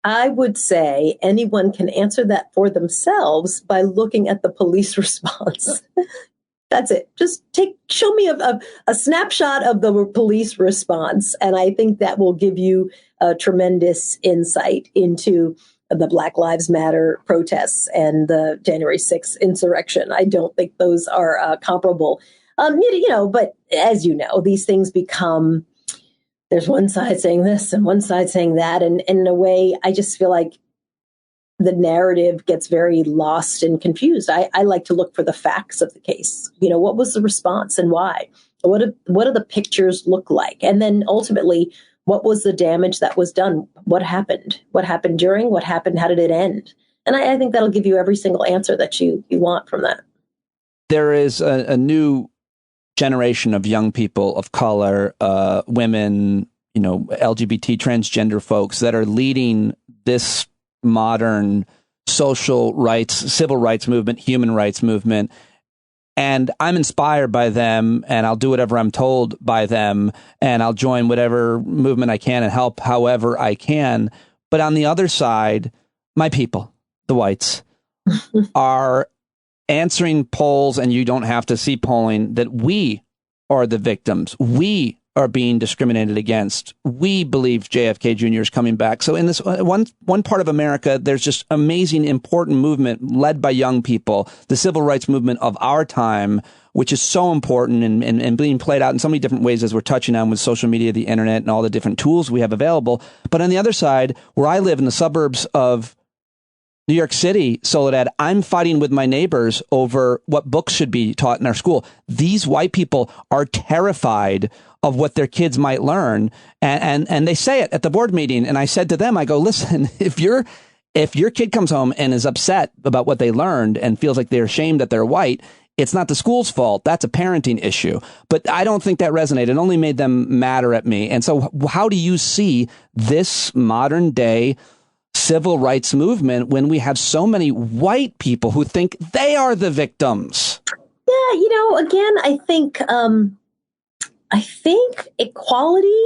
I would say anyone can answer that for themselves by looking at the police response. That's it. Just show me a snapshot of the police response. And I think that will give you a tremendous insight into the Black Lives Matter protests and the January 6th insurrection. I don't think those are comparable. But as you know, these things become, there's one side saying this and one side saying that. And in a way, I just feel like the narrative gets very lost and confused. I like to look for the facts of the case. What was the response and why? What do the pictures look like? And then ultimately, what was the damage that was done? What happened? What happened during? What happened? How did it end? And I think that'll give you every single answer that you want from that. There is a new generation of young people of color, women, LGBT, transgender folks that are leading this modern social rights, civil rights movement, human rights movement. And I'm inspired by them, and I'll do whatever I'm told by them, and I'll join whatever movement I can and help however I can. But on the other side, my people, the whites, are answering polls, and you don't have to see polling, that we are the victims. We are being discriminated against. We believe JFK Jr. is coming back. So in this one part of America, there's just amazing, important movement led by young people, the civil rights movement of our time, which is so important and being played out in so many different ways, as we're touching on with social media, the internet, and all the different tools we have available. But on the other side, where I live in the suburbs of New York City, Soledad, I'm fighting with my neighbors over what books should be taught in our school. These white people are terrified of what their kids might learn. And they say it at the board meeting. And I said to them, I go, listen, if your kid comes home and is upset about what they learned and feels like they're ashamed that they're white, it's not the school's fault. That's a parenting issue. But I don't think that resonated. It only made them madder at me. And so how do you see this modern day civil rights movement when we have so many white people who think they are the victims? Yeah, again, I think equality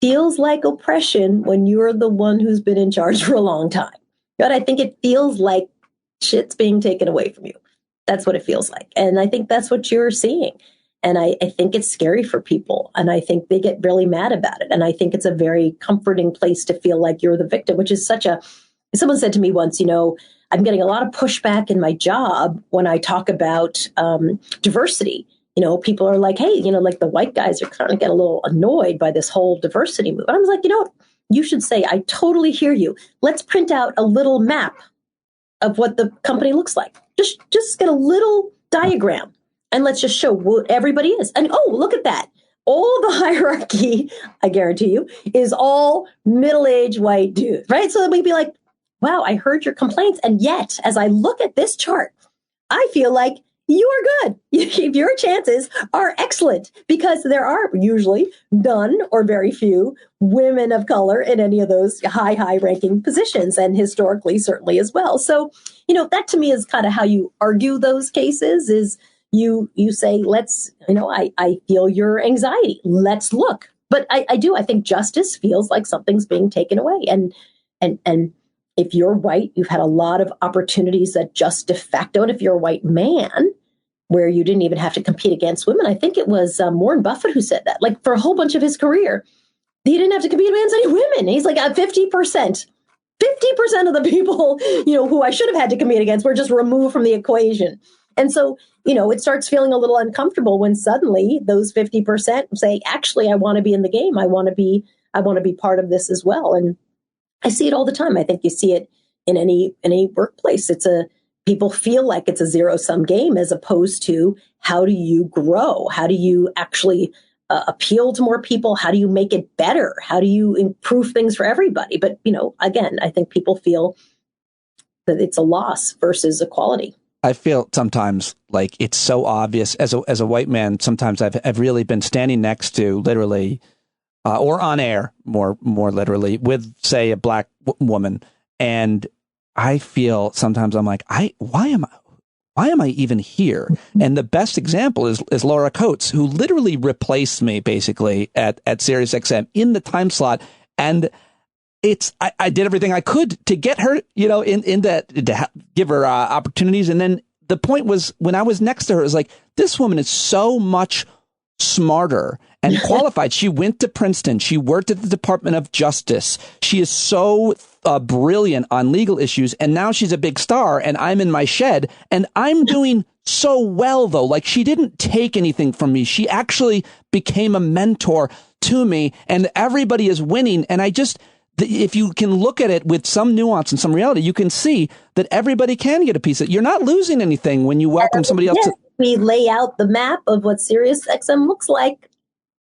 feels like oppression when you're the one who's been in charge for a long time. But I think it feels like shit's being taken away from you. That's what it feels like. And I think that's what you're seeing. And I think it's scary for people. And I think they get really mad about it. And I think it's a very comforting place to feel like you're the victim, which is someone said to me once, I'm getting a lot of pushback in my job when I talk about diversity. People are like, hey, like the white guys are kind of getting a little annoyed by this whole diversity move. And I was like, what? You should say, I totally hear you. Let's print out a little map of what the company looks like. Just get a little diagram. And let's just show what everybody is. And look at that. All the hierarchy, I guarantee you, is all middle-aged white dudes, right? So then we'd be like, wow, I heard your complaints. And yet, as I look at this chart, I feel like you are good. Your chances are excellent because there are usually none or very few women of color in any of those high ranking positions, and historically, certainly as well. So, that to me is kind of how you argue those cases is you say, let's, I feel your anxiety. Let's look. But I think justice feels like something's being taken away. And if you're white, you've had a lot of opportunities that just de facto, and if you're a white man, where you didn't even have to compete against women. I think it was Warren Buffett who said that, like for a whole bunch of his career, he didn't have to compete against any women. He's like 50%. 50% of the people, who I should have had to compete against were just removed from the equation. And so, it starts feeling a little uncomfortable when suddenly those 50% say, actually, I want to be in the game. I want to be part of this as well. And I see it all the time. I think you see it in any workplace. People feel like it's a zero-sum game as opposed to how do you grow? How do you actually appeal to more people? How do you make it better? How do you improve things for everybody? But, again, I think people feel that it's a loss versus equality. I feel sometimes like it's so obvious as a white man. Sometimes I've really been standing next to literally or on air more literally with, say, a black woman. And I feel sometimes I'm like, why am I even here? And the best example is Laura Coates, who literally replaced me basically at SiriusXM in the time slot. And I did everything I could to get her, in that, to give her opportunities. And then the point was when I was next to her, it was like, this woman is so much smarter and qualified. She went to Princeton. She worked at the Department of Justice. She is so brilliant on legal issues. And now she's a big star and I'm in my shed and I'm doing so well, though. Like, she didn't take anything from me. She actually became a mentor to me and everybody is winning. And if you can look at it with some nuance and some reality, you can see that everybody can get a piece of it. You're not losing anything when you welcome somebody else. We lay out the map of what SiriusXM looks like.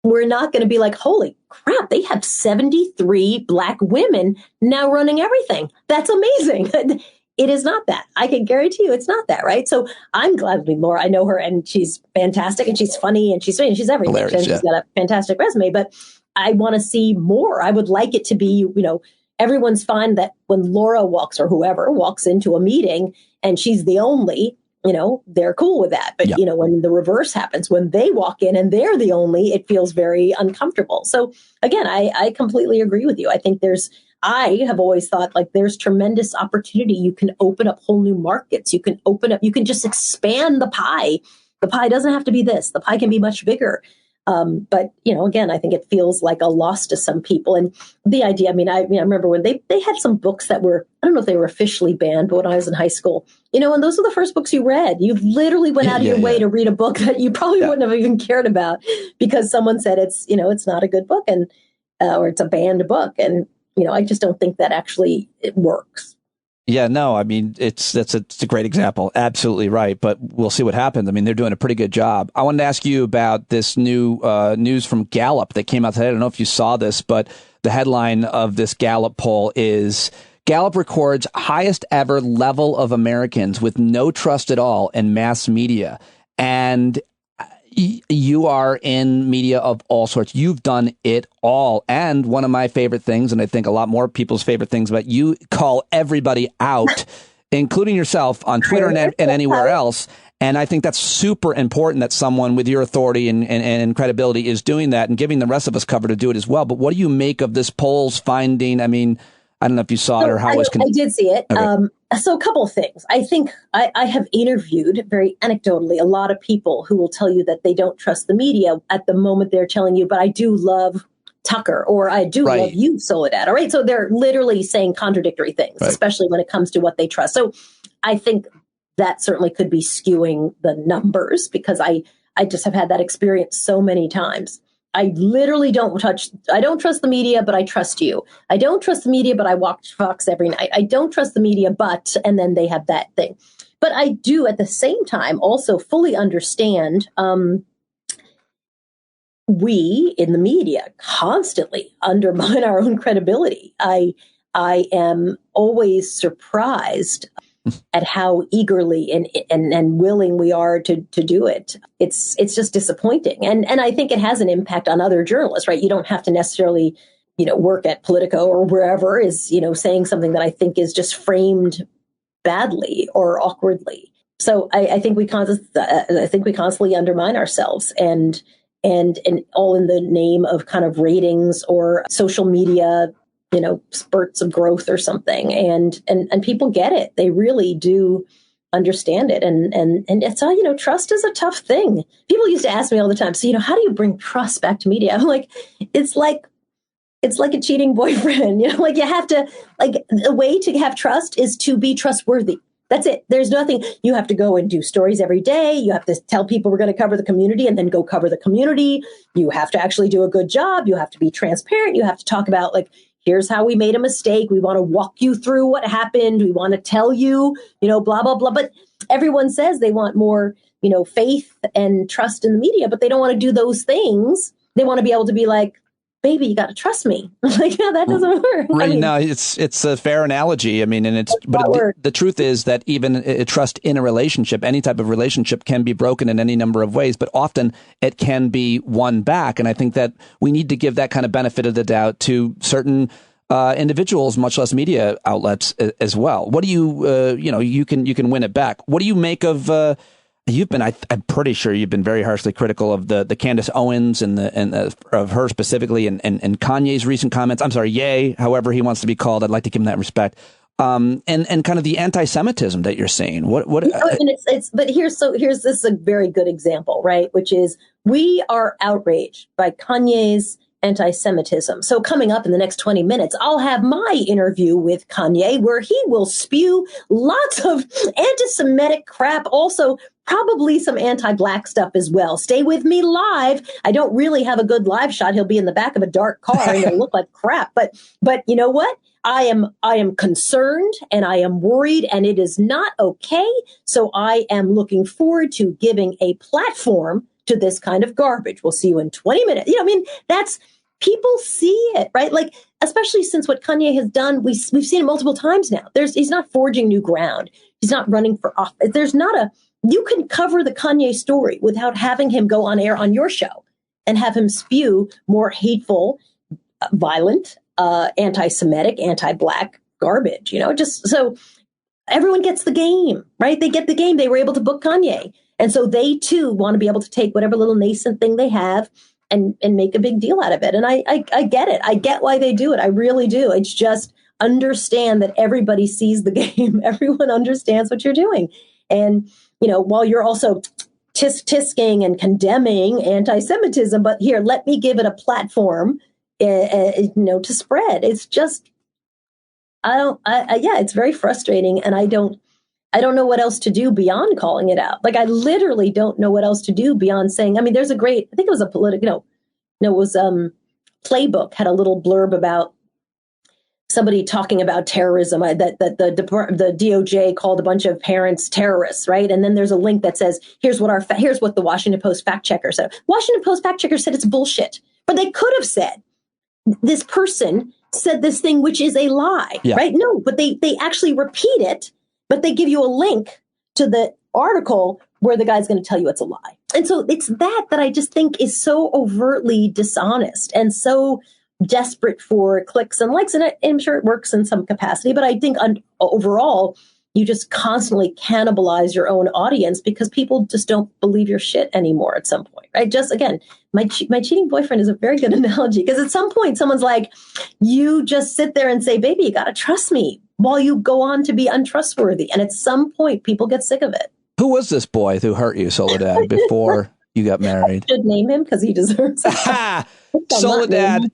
We're not going to be like, holy crap, they have 73 Black women now running everything. That's amazing. It is not that. I can guarantee you it's not that, right? So I'm glad to be Laura. I know her and she's fantastic and she's funny and she's everything. Hilarious, and she's got a fantastic resume, but I want to see more. I would like it to be, everyone's fine that when Laura walks or whoever walks into a meeting and she's the only, they're cool with that. But, when the reverse happens, when they walk in and they're the only, it feels very uncomfortable. So again, I completely agree with you. I think I have always thought like there's tremendous opportunity. You can open up whole new markets. You can just expand the pie. The pie doesn't have to be this. The pie can be much bigger. But, again, I think it feels like a loss to some people. And the idea, I remember when they had some books that were, I don't know if they were officially banned, but when I was in high school, and those are the first books you read. You literally went out of your way to read a book that you probably wouldn't have even cared about because someone said it's not a good book or it's a banned book. And, I just don't think that actually it works. Yeah, no, it's a great example. Absolutely right. But we'll see what happens. They're doing a pretty good job. I wanted to ask you about this new news from Gallup that came out today. I don't know if you saw this, but the headline of this Gallup poll is Gallup records highest ever level of Americans with no trust at all in mass media. And you are in media of all sorts. You've done it all. And one of my favorite things, and I think a lot more people's favorite things, but you call everybody out, including yourself on Twitter and anywhere else. And I think that's super important that someone with your authority and credibility is doing that and giving the rest of us cover to do it as well. But what do you make of this poll's finding? I don't know if you saw it or how it was. I did see it. Okay. So a couple of things. I think I have interviewed very anecdotally a lot of people who will tell you that they don't trust the media at the moment they're telling you, but I do love Tucker or I do love you, Soledad. All right. So they're literally saying contradictory things, especially when it comes to what they trust. So I think that certainly could be skewing the numbers because I just have had that experience so many times. I literally I don't trust the media, but I trust you. I don't trust the media, but I watch Fox every night. I don't trust the media, and then they have that thing. But I do at the same time also fully understand we in the media constantly undermine our own credibility. I am always surprised at how eagerly and willing we are to do it. It's just disappointing. And I think it has an impact on other journalists, right? You don't have to necessarily, work at Politico or wherever is, saying something that I think is just framed badly or awkwardly. So I think we constantly undermine ourselves and all in the name of kind of ratings or social media spurts of growth or something. And people get it. They really do understand it. And it's trust is a tough thing. People used to ask me all the time, so, how do you bring trust back to media? I'm like, it's like a cheating boyfriend, you have to, the way to have trust is to be trustworthy. That's it. There's nothing. You have to go and do stories every day. You have to tell people we're going to cover the community and then go cover the community. You have to actually do a good job. You have to be transparent. You have to talk about here's how we made a mistake. We want to walk you through what happened. We want to tell you, blah, blah, blah. But everyone says they want more, faith and trust in the media, but they don't want to do those things. They want to be able to be like, baby, you got to trust me. That doesn't work. No, it's a fair analogy. And the truth is that even trust in a relationship, any type of relationship can be broken in any number of ways, but often it can be won back. And I think that we need to give that kind of benefit of the doubt to certain individuals, much less media outlets as well. What do you can win it back. What do you make of I'm pretty sure you've been very harshly critical of the Candace Owens and of her specifically and Kanye's recent comments. I'm sorry, Ye, however he wants to be called. I'd like to give him that respect. And kind of the anti-Semitism that you're seeing. But here's this is a very good example, right? Which is we are outraged by Kanye's anti-Semitism. So coming up in the next 20 minutes, I'll have my interview with Kanye where he will spew lots of anti-Semitic crap, also probably some anti-Black stuff as well. Stay with me live. I don't really have a good live shot. He'll be in the back of a dark car and it'll look like crap. But you know what? I am concerned and I am worried and it is not okay. So I am looking forward to giving a platform to this kind of garbage. We'll see you in 20 minutes. That's people see it, right? Especially since what Kanye has done, we've seen it multiple times now. He's not forging new ground. He's not running for office. You can cover the Kanye story without having him go on air on your show and have him spew more hateful, violent, anti-Semitic, anti-Black garbage, just so everyone gets the game, right? They get the game. They were able to book Kanye. And so they too want to be able to take whatever little nascent thing they have and make a big deal out of it. And I get it. I get why they do it. I really do. It's just understand that everybody sees the game. Everyone understands what you're doing. And, while you're also tisk-tisking and condemning anti-Semitism, but here, let me give it a platform, to spread. It's just, it's very frustrating, and I don't know what else to do beyond calling it out. Like, I literally don't know what else to do beyond saying, I mean, there's a great, I think it was a political, Playbook had a little blurb about somebody talking about terrorism, that the DOJ called a bunch of parents terrorists, right? And then there's a link that says, here's what the Washington Post fact checker said. Washington Post fact checker said it's bullshit. But they could have said, this person said this thing, which is a lie, right? No, but they actually repeat it, but they give you a link to the article where the guy's going to tell you it's a lie. And so it's that I just think is so overtly dishonest and so desperate for clicks and likes. And I'm sure it works in some capacity, but I think overall, you just constantly cannibalize your own audience because people just don't believe your shit anymore at some point, right? Just, again, my cheating boyfriend is a very good analogy, because at some point someone's like, you just sit there and say, baby, you got to trust me, while you go on to be untrustworthy. And at some point, people get sick of it. Who was this boy who hurt you, Soledad, before you got married? I should name him because he deserves it. Soledad,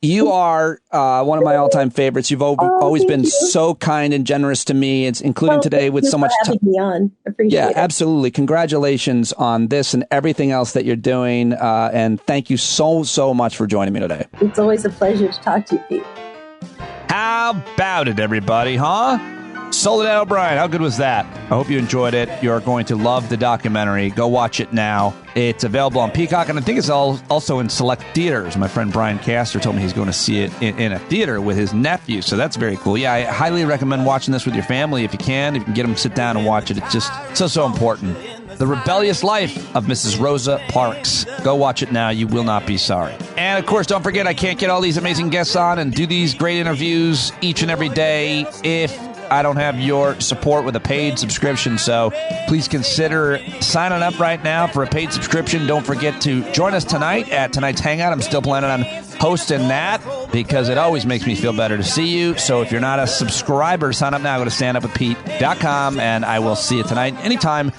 you are one of my all-time favorites. You've always been so kind and generous to me, including today with so much time. Appreciate it. Absolutely. Congratulations on this and everything else that you're doing. And thank you so much for joining me today. It's always a pleasure to talk to you, Pete. How about it, everybody, huh? Soledad O'Brien, how good was that? I hope you enjoyed it. You're going to love the documentary. Go watch it now. It's available on Peacock, and I think it's also in select theaters. My friend Brian Castor told me he's going to see it in a theater with his nephew, so that's very cool. Yeah, I highly recommend watching this with your family if you can. If you can get them to sit down and watch it, it's just so important. The Rebellious Life of Mrs. Rosa Parks. Go watch it now. You will not be sorry. And, of course, don't forget, I can't get all these amazing guests on and do these great interviews each and every day if I don't have your support with a paid subscription. So please consider signing up right now for a paid subscription. Don't forget to join us tonight at tonight's Hangout. I'm still planning on hosting that because it always makes me feel better to see you. So if you're not a subscriber, sign up now. Go to standupwithpete.com, and I will see you tonight anytime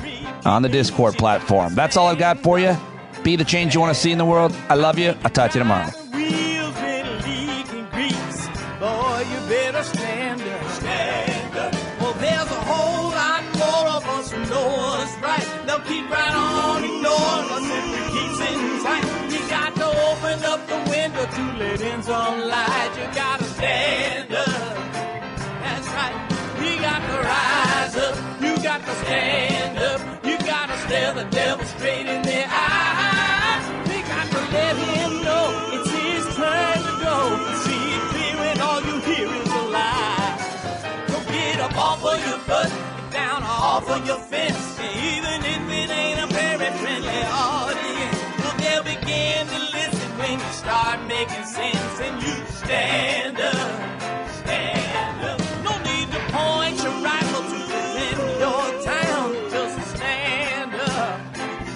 on the Discord platform. That's all I've got for you. Be the change you want to see in the world. I love you. I'll talk to you tomorrow. Keep right on ignoring us if it keeps in sight. You got to open up the window to let in some light. You got to stand up. That's right. We got to rise up. You got to stand up. You got to stare the devil straight in the eye. We got to let him know it's his turn to go. See it clear when all you hear is a lie. So get up off of your butt, get down off of your fence. Even if it ain't a very friendly audience, well, they'll begin to listen when you start making sense and you stand up, stand up. No need to point your rifle to defend your town, just stand up,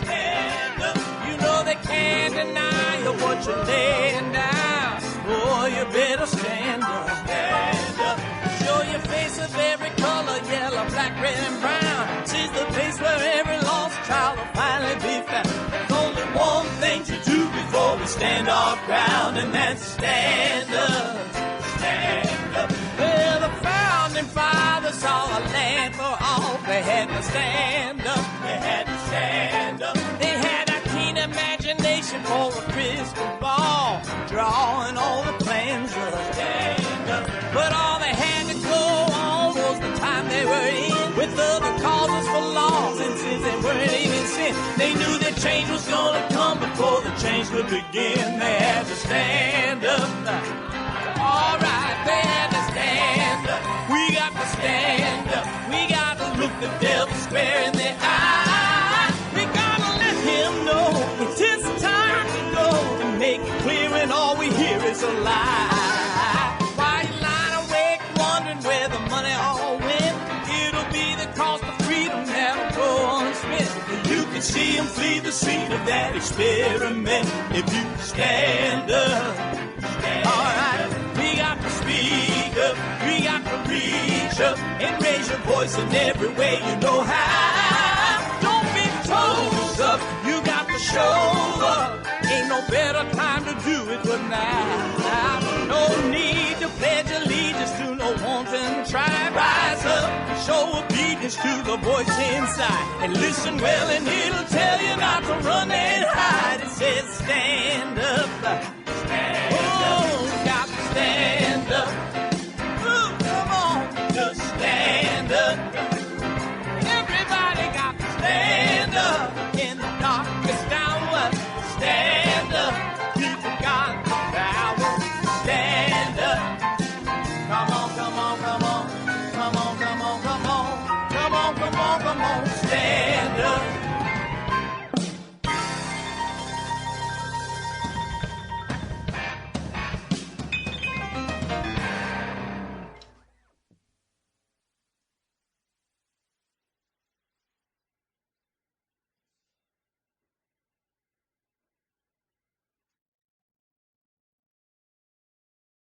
stand up. You know they can't deny you what you're laying down. Boy, you better stand up, stand up. Show your face of every color, yellow, black, red, and brown. She's the place where every lost child will finally be found. There's only one thing to do before we stand our ground, and that's stand up, stand up. Well, the founding fathers saw a land for all. They had to stand up, they had to stand up. They had a keen imagination for a crystal ball, drawing all the plans of stand up. But all they had to go on was the time they were in, with other causes for laws, and since they weren't even sin, they knew that change was gonna come before the change could begin. They had to stand up. All right, they had to stand up. We got to stand up. We got to look the devil square in the eye. We gotta let him know it's his time to go, and make it clear when all we hear is a lie. See him flee the scene of that experiment if you stand up. Alright, we got to speak up, we got to reach up and raise your voice in every way you know how. Don't be told darkness to the voice inside. And listen well and it'll tell you not to run and hide. It says stand up. Stand up. Got to stand up. Ooh, come on. Just stand up. Everybody got to stand up in the